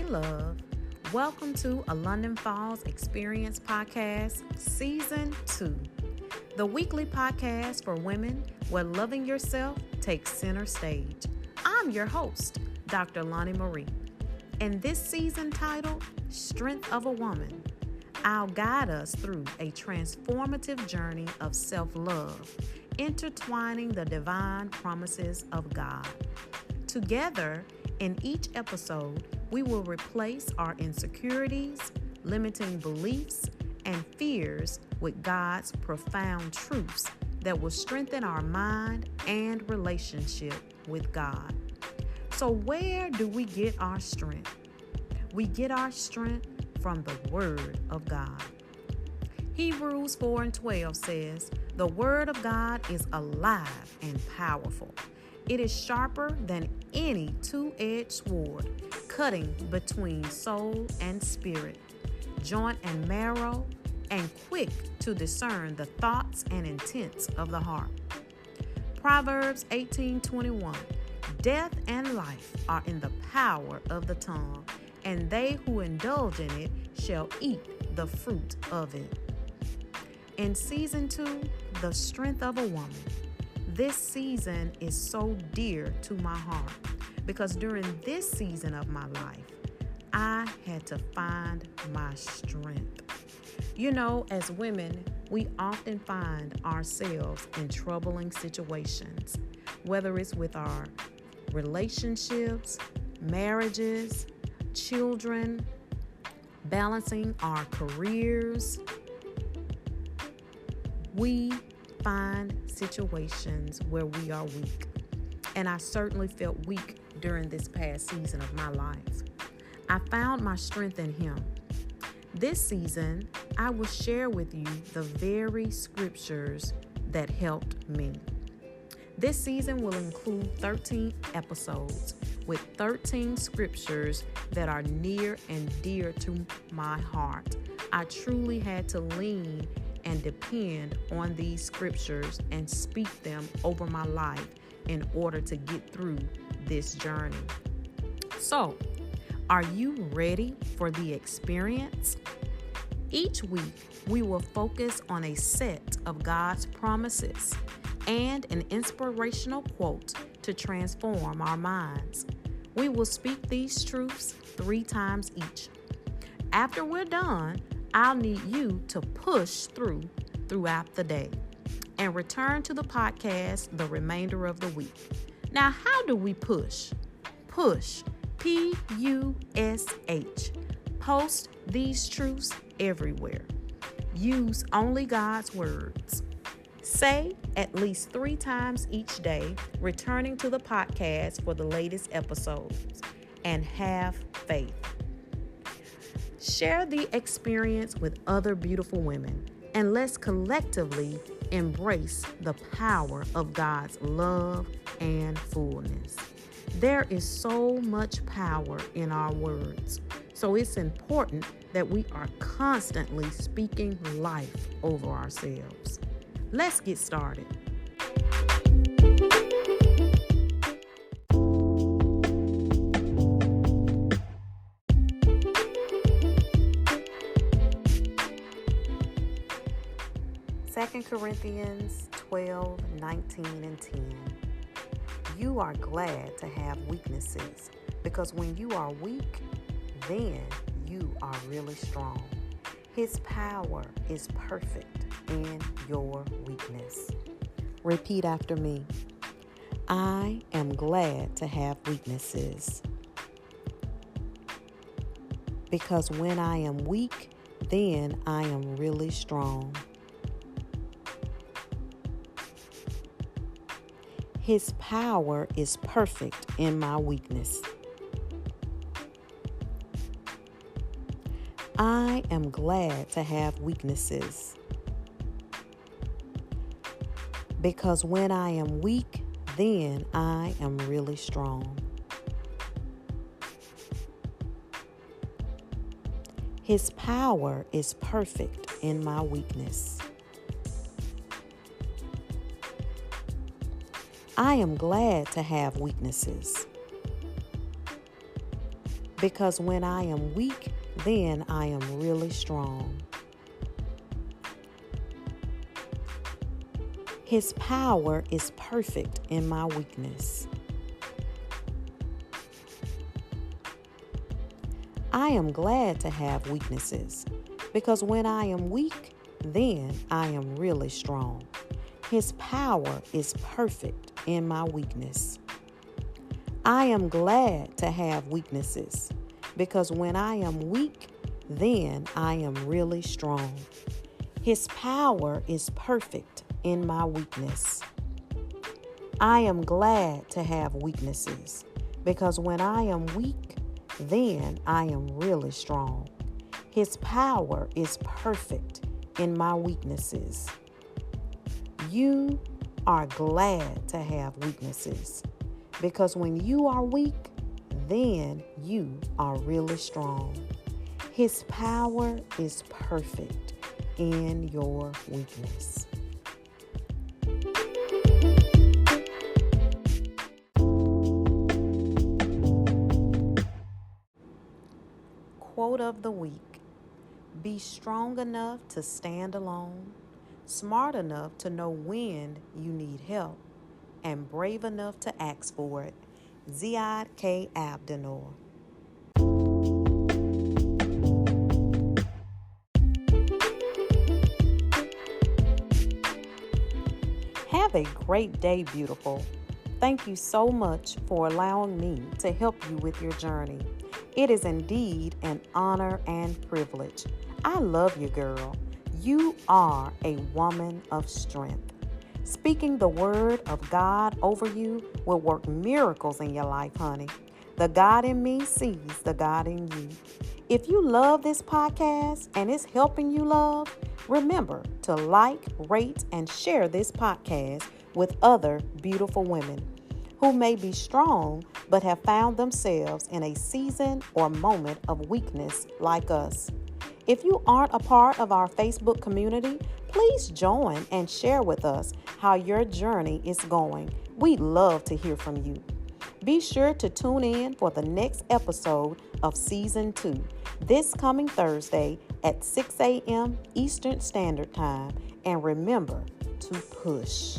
and love. Welcome to a London Falls Experience Podcast, Season 2, the weekly podcast for women where loving yourself takes center stage. I'm your host, Dr. Lonnie Marie, and this season titled Strength of a Woman. I'll guide us through a transformative journey of self-love, intertwining the divine promises of God. Together, in each episode, we will replace our insecurities, limiting beliefs, and fears with God's profound truths that will strengthen our mind and relationship with God. So where do we get our strength? We get our strength from the Word of God. Hebrews 4:12 says, "The Word of God is alive and powerful. It is sharper than any two-edged sword, cutting between soul and spirit, joint and marrow, and quick to discern the thoughts and intents of the heart." Proverbs 18:21, "Death and life are in the power of the tongue, and they who indulge in it shall eat the fruit of it." In Season 2, The Strength of a Woman. This season is so dear to my heart because during this season of my life, I had to find my strength. You know, as women, we often find ourselves in troubling situations, whether it's with our relationships, marriages, children, balancing our careers. We find situations where we are weak. And I certainly felt weak during this past season of my life. I found my strength in Him. This season, I will share with you the very scriptures that helped me. This season will include 13 episodes with 13 scriptures that are near and dear to my heart. I truly had to lean and depend on these scriptures and speak them over my life in order to get through this journey. So, are you ready for the experience? Each week, we will focus on a set of God's promises and an inspirational quote to transform our minds. We will speak these truths 3 times each. After we're done, I'll need you to push throughout the day and return to the podcast the remainder of the week. Now, how do we push? Push, P-U-S-H. Post these truths everywhere. Use only God's words. Say at least 3 times each day, returning to the podcast for the latest episodes, and have faith. Share the experience with other beautiful women, and let's collectively embrace the power of God's love and fullness. There is so much power in our words, so it's important that we are constantly speaking life over ourselves. Let's get started. Second Corinthians 12:19 and 10. You are glad to have weaknesses, because when you are weak, then you are really strong. His power is perfect in your weakness. Repeat after me. I am glad to have weaknesses, because when I am weak, then I am really strong. His power is perfect in my weakness. I am glad to have weaknesses, because when I am weak, then I am really strong. His power is perfect in my weakness. I am glad to have weaknesses, because when I am weak, then I am really strong. His power is perfect in my weakness. I am glad to have weaknesses, because when I am weak, then I am really strong. His power is perfect in my weakness. I am glad to have weaknesses, because when I am weak, then I am really strong. His power is perfect in my weakness. I am glad to have weaknesses, because when I am weak, then I am really strong. His power is perfect in my weaknesses. You are glad to have weaknesses, because when you are weak, then you are really strong. His power is perfect in your weakness. Quote of the week: be strong enough to stand alone, smart enough to know when you need help, and brave enough to ask for it. Ziad K. Abdenor. Have a great day, beautiful. Thank you so much for allowing me to help you with your journey. It is indeed an honor and privilege. I love you, girl. You are a woman of strength. Speaking the word of God over you will work miracles in your life, honey. The God in me sees the God in you. If you love this podcast and it's helping you love, remember to like, rate, and share this podcast with other beautiful women who may be strong but have found themselves in a season or moment of weakness like us. If you aren't a part of our Facebook community, please join and share with us how your journey is going. We'd love to hear from you. Be sure to tune in for the next episode of Season 2, this coming Thursday at 6 a.m. Eastern Standard Time. And remember to push.